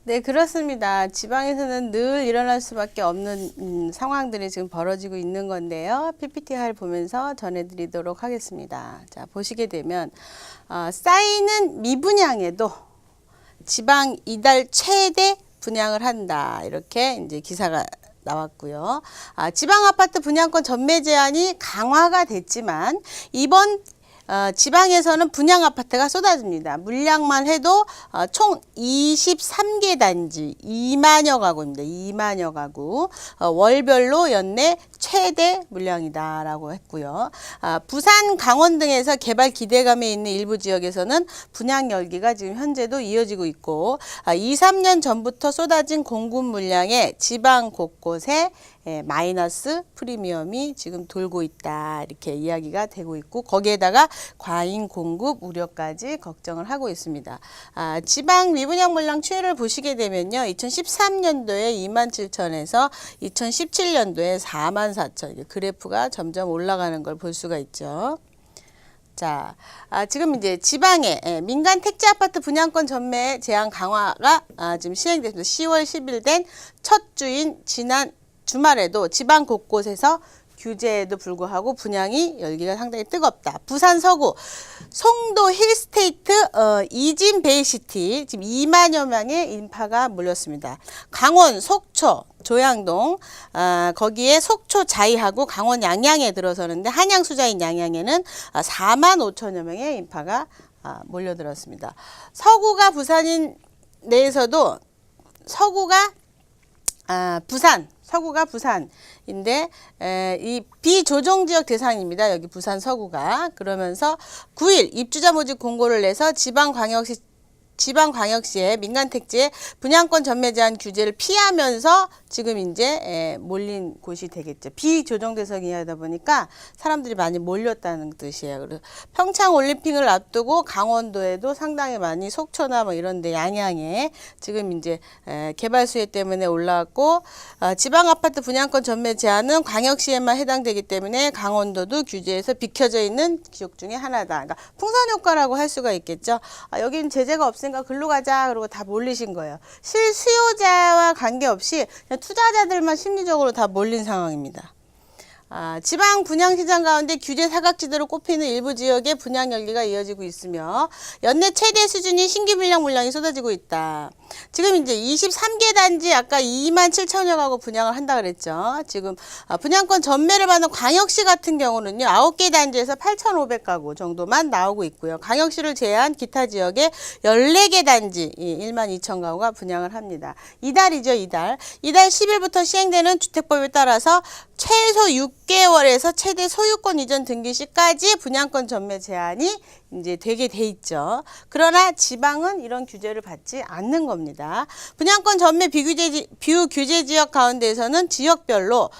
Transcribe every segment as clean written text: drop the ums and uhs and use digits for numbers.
네, 그렇습니다. 지방에서는 늘 일어날 수밖에 없는 상황들이 지금 벌어지고 있는 건데요. PPT를 보면서 전해드리도록 하겠습니다. 자, 보시게 되면 쌓이는 미분양에도 지방 이달 최대 분양을 한다. 이렇게 이제 기사가 나왔고요. 지방 아파트 분양권 전매 제한이 강화가 됐지만 이번 지방에서는 분양 아파트가 쏟아집니다. 물량만 해도 총 23개 단지 2만여 가구입니다. 2만여 가구 월별로 연내 최대 물량이다라고 했고요. 부산, 강원 등에서 개발 기대감에 있는 일부 지역에서는 분양 열기가 지금 현재도 이어지고 있고 2, 3년 전부터 쏟아진 공급 물량에 지방 곳곳에 마이너스 프리미엄이 지금 돌고 있다 이렇게 이야기가 되고 있고 거기에다가 과잉 공급 우려까지 걱정을 하고 있습니다. 지방 미분양 물량 추이를 보시게 되면요. 2013년도에 27,000에서 2017년도에 44,000 그래프가 점점 올라가는 걸 볼 수가 있죠. 자, 지금 이제 지방에 민간 택지 아파트 분양권 전매 제한 강화가 지금 시행됐습니다. 10월 10일 된 첫 주인 지난 주말에도 지방 곳곳에서 규제에도 불구하고 분양이 열기가 상당히 뜨겁다. 부산 서구 송도 힐스테이트 이진 베이시티 지금 2만여 명의 인파가 몰렸습니다. 강원 속초 조양동 거기에 속초 자이하고 강원 양양에 들어서는데 한양 수자인 양양에는 4만 5천여 명의 인파가 몰려들었습니다. 서구가 부산인 내에서도 서구가 부산인데 이 비조정지역 대상입니다. 여기 부산 서구가. 그러면서 9일 입주자 모집 공고를 내서 지방광역시의 민간택지의 분양권 전매 제한 규제를 피하면서 지금 이제 몰린 곳이 되겠죠. 비조정대상이다 보니까 사람들이 많이 몰렸다는 뜻이에요. 그래서 평창 올림픽을 앞두고 강원도에도 상당히 많이 속초나 뭐 이런데 양양에 지금 이제 개발 수혜 때문에 올라왔고 지방 아파트 분양권 전매 제한은 광역시에만 해당되기 때문에 강원도도 규제에서 비켜져 있는 지역 중에 하나다. 그러니까 풍선 효과라고 할 수가 있겠죠. 여기는 제재가 없으니까 글로 가자 그러고 다 몰리신 거예요. 실수요자와 관계없이 그냥 투자자들만 심리적으로 다 몰린 상황입니다. 지방 분양시장 가운데 규제 사각지대로 꼽히는 일부 지역의 분양 열기가 이어지고 있으며 연내 최대 수준인 신규 분양 물량이 쏟아지고 있다. 지금 이제 23개 단지 아까 27,000여 가구 분양을 한다 그랬죠. 지금 분양권 전매를 받는 광역시 같은 경우는요. 9개 단지에서 8,500가구 정도만 나오고 있고요. 광역시를 제외한 기타 지역에 14개 단지 12,000가구가 분양을 합니다. 이달이죠. 이달 10일부터 시행되는 주택법에 따라서 최소 6개월에서 최대 소유권 이전 등기 시까지 분양권 전매 제한이 이제 되게 돼 있죠. 그러나 지방은 이런 규제를 받지 않는 겁니다. 분양권 전매 비규제 지역 가운데에서는 지역별로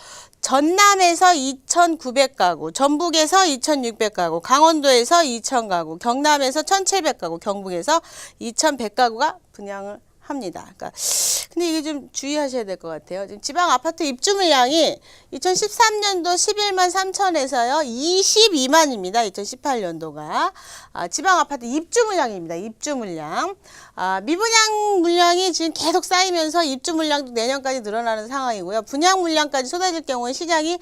전남에서 2,900가구, 전북에서 2,600가구, 강원도에서 2,000가구, 경남에서 1,700가구, 경북에서 2,100가구가 분양을 합니다. 그러니까 근데 이게 좀 주의하셔야 될 것 같아요. 지금 지방 아파트 입주 물량이 2013년도 11만 3천에서요 22만입니다. 2018년도가 지방 아파트 입주 물량입니다. 입주 물량. 미분양 물량이 지금 계속 쌓이면서 입주 물량도 내년까지 늘어나는 상황이고요. 분양 물량까지 쏟아질 경우에 시장이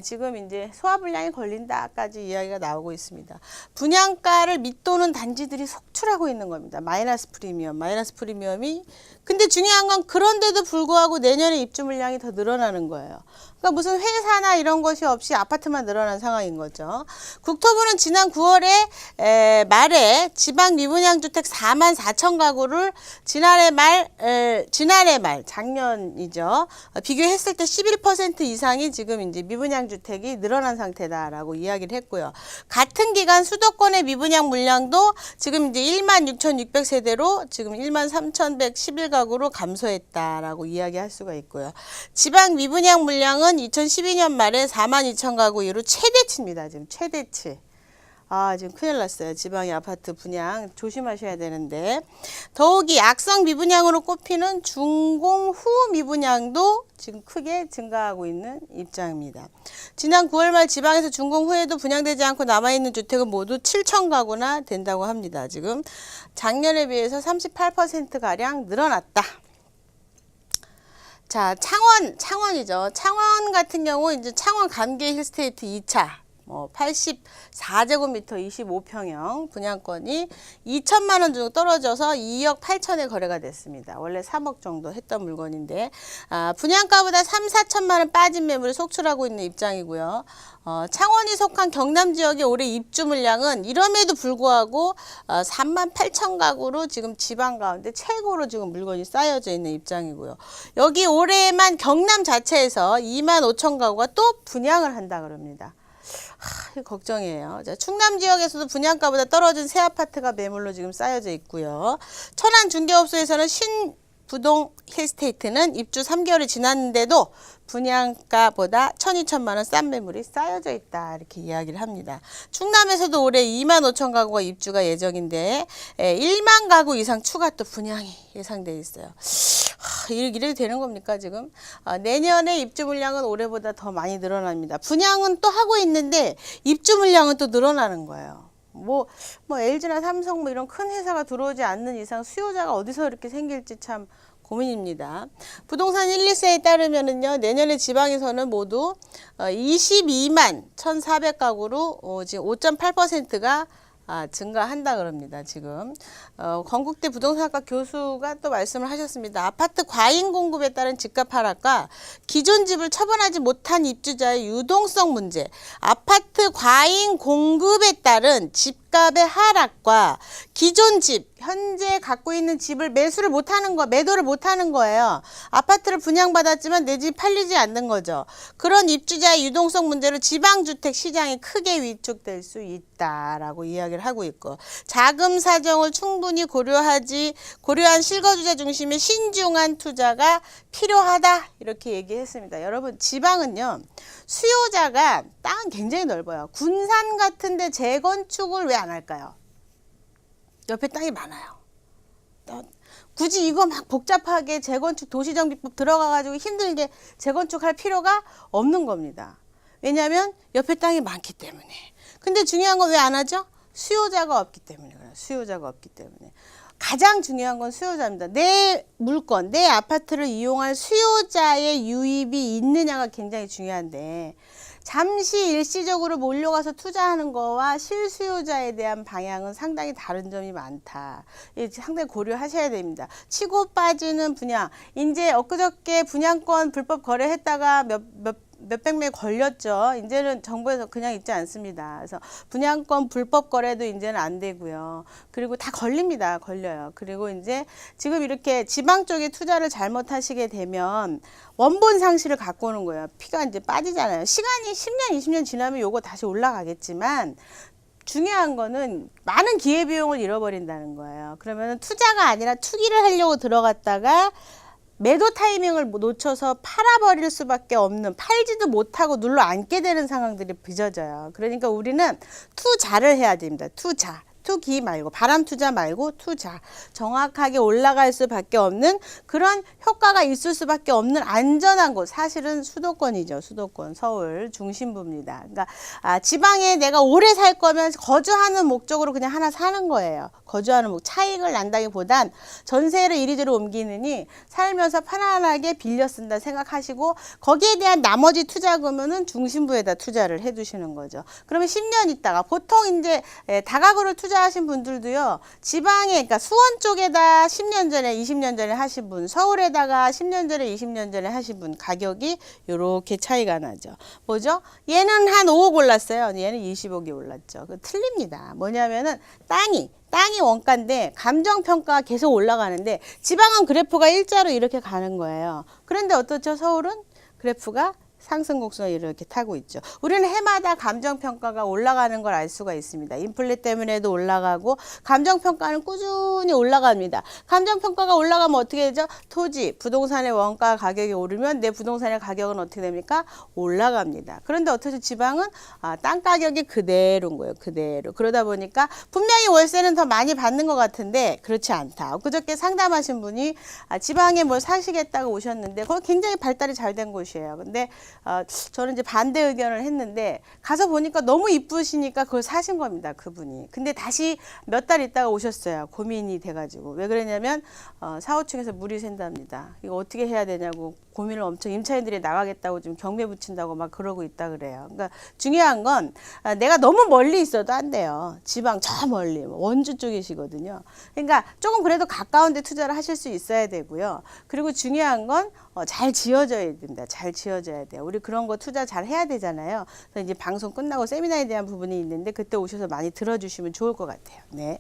지금 이제 소화 불량이 걸린다까지 이야기가 나오고 있습니다. 분양가를 밑도는 단지들이 속출하고 있는 겁니다. 마이너스 프리미엄이. 근데 중요한 건 그런데도 불구하고 내년에 입주 물량이 더 늘어나는 거예요. 그러니까 무슨 회사나 이런 것이 없이 아파트만 늘어난 상황인 거죠. 국토부는 지난 9월에 말에 지방 미분양 주택 4만 4천 가구를 지난해 말 작년이죠. 비교했을 때 11% 이상이 지금 이제 미분양 주택이 늘어난 상태다라고 이야기를 했고요. 같은 기간 수도권의 미분양 물량도 지금 이제 16,600세대로 지금 13,111가구로 감소했다라고 이야기할 수가 있고요. 지방 미분양 물량은 2012년 말에 42,000가구 이후로 최대치입니다. 지금 최대치. 지금 큰일 났어요. 지방의 아파트 분양 조심하셔야 되는데 더욱이 악성 미분양으로 꼽히는 준공 후 미분양도 지금 크게 증가하고 있는 입장입니다. 지난 9월 말 지방에서 준공 후에도 분양되지 않고 남아있는 주택은 모두 7,000가구나 된다고 합니다. 지금 작년에 비해서 38%가량 늘어났다. 자, 창원이죠. 창원 같은 경우 이제 창원 감계 힐스테이트 2차 84제곱미터 25평형 분양권이 2천만 원 정도 떨어져서 2억 8천에 거래가 됐습니다. 원래 3억 정도 했던 물건인데 분양가보다 3, 4천만 원 빠진 매물을 속출하고 있는 입장이고요. 창원이 속한 경남 지역의 올해 입주 물량은 이럼에도 불구하고 3만 8천 가구로 지금 지방 가운데 최고로 지금 물건이 쌓여져 있는 입장이고요. 여기 올해만 경남 자체에서 2만 5천 가구가 또 분양을 한다 그럽니다. 걱정이에요. 자, 충남 지역에서도 분양가보다 떨어진 새 아파트가 매물로 지금 쌓여져 있고요. 천안 중개업소에서는 신부동 힐스테이트는 입주 3개월이 지났는데도 분양가보다 1,2천만 원 싼 매물이 쌓여져 있다 이렇게 이야기를 합니다. 충남에서도 올해 2만 5천 가구가 입주가 예정인데 1만 가구 이상 추가 또 분양이 예상돼 있어요. 이래도 되는 겁니까 지금? 내년에 입주 물량은 올해보다 더 많이 늘어납니다. 분양은 또 하고 있는데 입주 물량은 또 늘어나는 거예요. 뭐 LG나 삼성 뭐 이런 큰 회사가 들어오지 않는 이상 수요자가 어디서 이렇게 생길지 참 고민입니다. 부동산 1, 2세에 따르면은요, 내년에 지방에서는 모두 22만 1,400가구로 지금 5.8%가 증가한다 그럽니다. 지금 건국대 부동산학과 교수가 또 말씀을 하셨습니다. 아파트 과잉 공급에 따른 집값 하락과 기존 집을 처분하지 못한 입주자의 유동성 문제, 아파트 과잉 공급에 따른 집값의 하락과 기존 집, 현재 갖고 있는 집을 매도를 못하는 거예요. 아파트를 분양받았지만 내 집 팔리지 않는 거죠. 그런 입주자의 유동성 문제로 지방주택 시장이 크게 위축될 수 있다라고 이야기를 하고 있고, 자금 사정을 충분히 고려한 실거주자 중심의 신중한 투자가 필요하다 이렇게 얘기했습니다. 여러분, 지방은요, 수요자가 땅은 굉장히 넓어요. 군산 같은데 재건축을 왜 안 할까요? 옆에 땅이 많아요. 굳이 이거 막 복잡하게 재건축 도시정비법 들어가가지고 힘들게 재건축할 필요가 없는 겁니다. 왜냐하면 옆에 땅이 많기 때문에. 근데 중요한 건 왜 안 하죠? 수요자가 없기 때문에 그래요. 수요자가 없기 때문에. 가장 중요한 건 수요자입니다. 내 물건, 내 아파트를 이용할 수요자의 유입이 있느냐가 굉장히 중요한데, 잠시 일시적으로 몰려가서 투자하는 거와 실수요자에 대한 방향은 상당히 다른 점이 많다. 상당히 고려하셔야 됩니다. 치고 빠지는 분양. 이제 엊그저께 분양권 불법 거래했다가 몇백 명 걸렸죠. 이제는 정부에서 그냥 있지 않습니다. 그래서 분양권 불법 거래도 이제는 안 되고요. 그리고 다 걸려요. 그리고 이제 지금 이렇게 지방 쪽에 투자를 잘못하시게 되면 원본 상실을 갖고 오는 거예요. 피가 이제 빠지잖아요. 시간이 10년, 20년 지나면 요거 다시 올라가겠지만, 중요한 거는 많은 기회비용을 잃어버린다는 거예요. 그러면 투자가 아니라 투기를 하려고 들어갔다가 매도 타이밍을 놓쳐서 팔아버릴 수밖에 없는, 팔지도 못하고 눌러 앉게 되는 상황들이 빚어져요. 그러니까 우리는 투자를 해야 됩니다. 투기 말고, 바람 투자 말고 투자. 정확하게 올라갈 수밖에 없는, 그런 효과가 있을 수밖에 없는 안전한 곳. 사실은 수도권이죠. 수도권, 서울 중심부입니다. 그러니까 지방에 내가 오래 살 거면 거주하는 목적으로 그냥 하나 사는 거예요. 거주하는 차익을 난다기보단 전세를 이리저리 옮기느니 살면서 편안하게 빌려 쓴다 생각하시고, 거기에 대한 나머지 투자금은 중심부에다 투자를 해두시는 거죠. 그러면 10년 있다가, 보통 이제 다가구를 투자하신 분들도요, 지방에, 그러니까 수원 쪽에다 10년 전에 20년 전에 하신 분, 서울에다가 10년 전에 20년 전에 하신 분 가격이 요렇게 차이가 나죠. 뭐죠? 얘는 한 5억 올랐어요. 얘는 20억이 올랐죠. 틀립니다. 뭐냐면은 땅이 원가인데 감정평가가 계속 올라가는데, 지방은 그래프가 일자로 이렇게 가는 거예요. 그런데 어떻죠? 서울은 그래프가 상승 곡선을 이렇게 타고 있죠. 우리는 해마다 감정평가가 올라가는 걸 알 수가 있습니다. 인플레 때문에도 올라가고, 감정평가는 꾸준히 올라갑니다. 감정평가가 올라가면 어떻게 되죠? 토지, 부동산의 원가 가격이 오르면 내 부동산의 가격은 어떻게 됩니까? 올라갑니다. 그런데 어떻게 지방은 땅 가격이 그대로인 거예요. 그대로. 그러다 보니까 분명히 월세는 더 많이 받는 것 같은데 그렇지 않다. 그저께 상담하신 분이 지방에 뭘 사시겠다고 오셨는데, 거기 굉장히 발달이 잘 된 곳이에요. 근데 저는 이제 반대 의견을 했는데 가서 보니까 너무 이쁘시니까 그걸 사신 겁니다. 그분이. 근데 다시 몇 달 있다가 오셨어요. 고민이 돼가지고. 왜 그러냐면 4, 5층에서 물이 샌답니다. 이거 어떻게 해야 되냐고 고민을 엄청 임차인들이 나가겠다고 지금 경매 붙인다고 막 그러고 있다 그래요. 그러니까 중요한 건 내가 너무 멀리 있어도 안 돼요. 지방 저 멀리 원주 쪽이시거든요. 그러니까 조금 그래도 가까운 데 투자를 하실 수 있어야 되고요. 그리고 중요한 건 잘 지어져야 된다. 잘 지어져야 돼요. 우리 그런 거 투자 잘 해야 되잖아요. 그래서 이제 방송 끝나고 세미나에 대한 부분이 있는데 그때 오셔서 많이 들어주시면 좋을 것 같아요. 네.